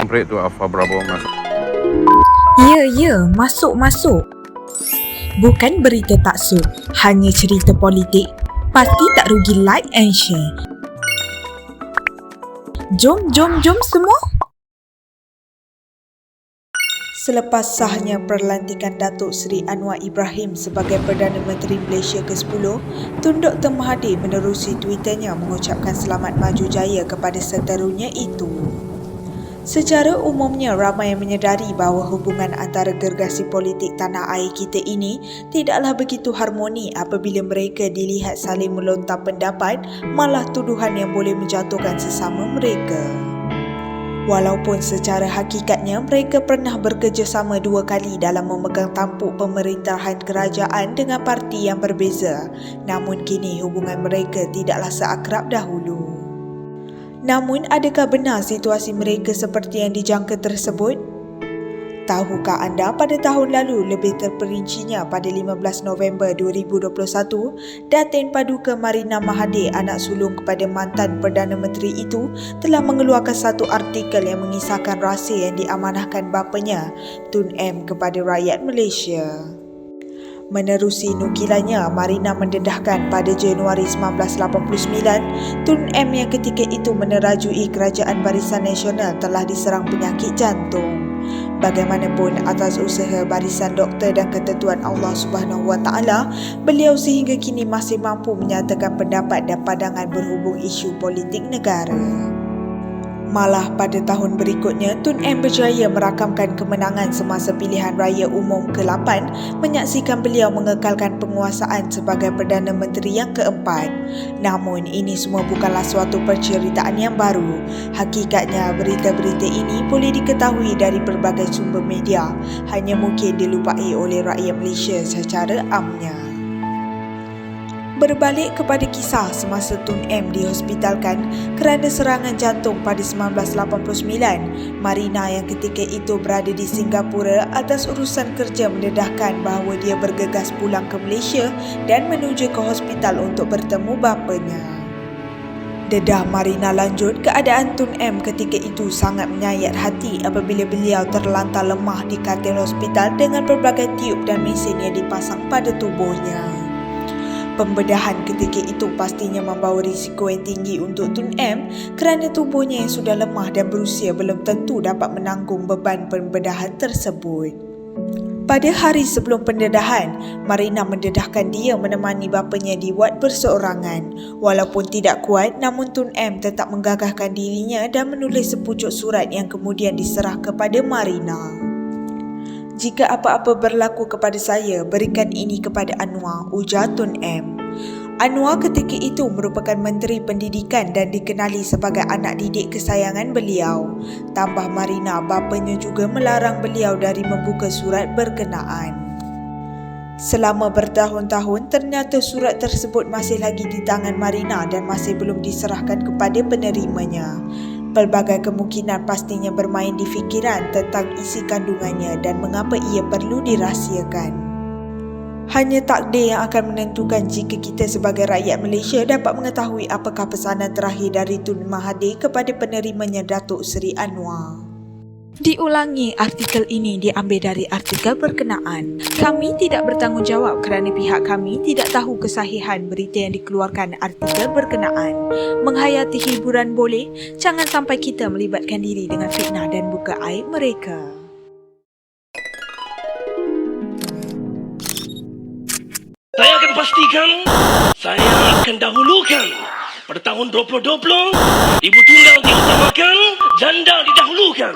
Jump rate tu Alpha Bravo masuk. Ya, masuk. Bukan berita taksub, hanya cerita politik. Pasti tak rugi like and share. Jom semua. Selepas sahnya perlantikan Datuk Seri Anwar Ibrahim sebagai Perdana Menteri Malaysia ke-10, Tun Dr. Mahathir menerusi Twitternya mengucapkan selamat maju jaya kepada seterunya itu. Secara umumnya, ramai yang menyedari bahawa hubungan antara gergasi politik tanah air kita ini tidaklah begitu harmoni apabila mereka dilihat saling melontar pendapat, malah tuduhan yang boleh menjatuhkan sesama mereka. Walaupun secara hakikatnya mereka pernah bekerjasama 2 kali dalam memegang tampuk pemerintahan kerajaan dengan parti yang berbeza, namun kini hubungan mereka tidaklah seakrab dahulu. Namun, adakah benar situasi mereka seperti yang dijangka tersebut? Tahukah anda pada tahun lalu, lebih terperincinya pada 15 November 2021, Datin Paduka Marina Mahathir, anak sulung kepada mantan Perdana Menteri itu, telah mengeluarkan satu artikel yang mengisahkan rahsia yang diamanahkan bapanya, Tun M, kepada rakyat Malaysia. Menerusi nukilannya, Marina mendedahkan pada Januari 1989, Tun M yang ketika itu menerajui Kerajaan Barisan Nasional telah diserang penyakit jantung. Bagaimanapun, atas usaha Barisan Doktor dan ketentuan Allah SWT, beliau sehingga kini masih mampu menyatakan pendapat dan pandangan berhubung isu politik negara. Malah pada tahun berikutnya, Tun M berjaya merakamkan kemenangan semasa pilihan raya umum ke-8, menyaksikan beliau mengekalkan penguasaan sebagai Perdana Menteri yang keempat. Namun, ini semua bukanlah suatu perceritaan yang baru. Hakikatnya, berita-berita ini boleh diketahui dari berbagai sumber media, hanya mungkin dilupai oleh rakyat Malaysia secara amnya. Berbalik kepada kisah semasa Tun M dihospitalkan kerana serangan jantung pada 1989, Marina yang ketika itu berada di Singapura atas urusan kerja mendedahkan bahawa dia bergegas pulang ke Malaysia dan menuju ke hospital untuk bertemu bapanya. Dedah Marina lanjut, keadaan Tun M ketika itu sangat menyayat hati apabila beliau terlantar lemah di katil hospital dengan berbagai tiub dan mesin yang dipasang pada tubuhnya. Pembedahan ketika itu pastinya membawa risiko yang tinggi untuk Tun M kerana tubuhnya yang sudah lemah dan berusia belum tentu dapat menanggung beban pembedahan tersebut. Pada hari sebelum pendedahan, Marina mendedahkan dia menemani bapanya di wad perseorangan. Walaupun tidak kuat, namun Tun M tetap menggagahkan dirinya dan menulis sepucuk surat yang kemudian diserah kepada Marina. "Jika apa-apa berlaku kepada saya, berikan ini kepada Anwar," ujar Tun M. Anwar ketika itu merupakan Menteri Pendidikan dan dikenali sebagai anak didik kesayangan beliau. Tambah Marina, bapanya juga melarang beliau dari membuka surat berkenaan. Selama bertahun-tahun, ternyata surat tersebut masih lagi di tangan Marina dan masih belum diserahkan kepada penerimanya. Pelbagai kemungkinan pastinya bermain di fikiran tentang isi kandungannya dan mengapa ia perlu dirahsiakan. Hanya takdir yang akan menentukan jika kita sebagai rakyat Malaysia dapat mengetahui apakah pesanan terakhir dari Tun Mahathir kepada penerimanya Datuk Seri Anwar. Diulangi, artikel ini diambil dari artikel berkenaan. Kami tidak bertanggungjawab kerana pihak kami tidak tahu kesahihan berita yang dikeluarkan artikel berkenaan. Menghayati hiburan boleh, jangan sampai kita melibatkan diri dengan fitnah dan buka aib mereka. Saya akan pastikan, saya akan dahulukan. Pada tahun 2020, ibu tunggal diutamakan, janda didahulukan.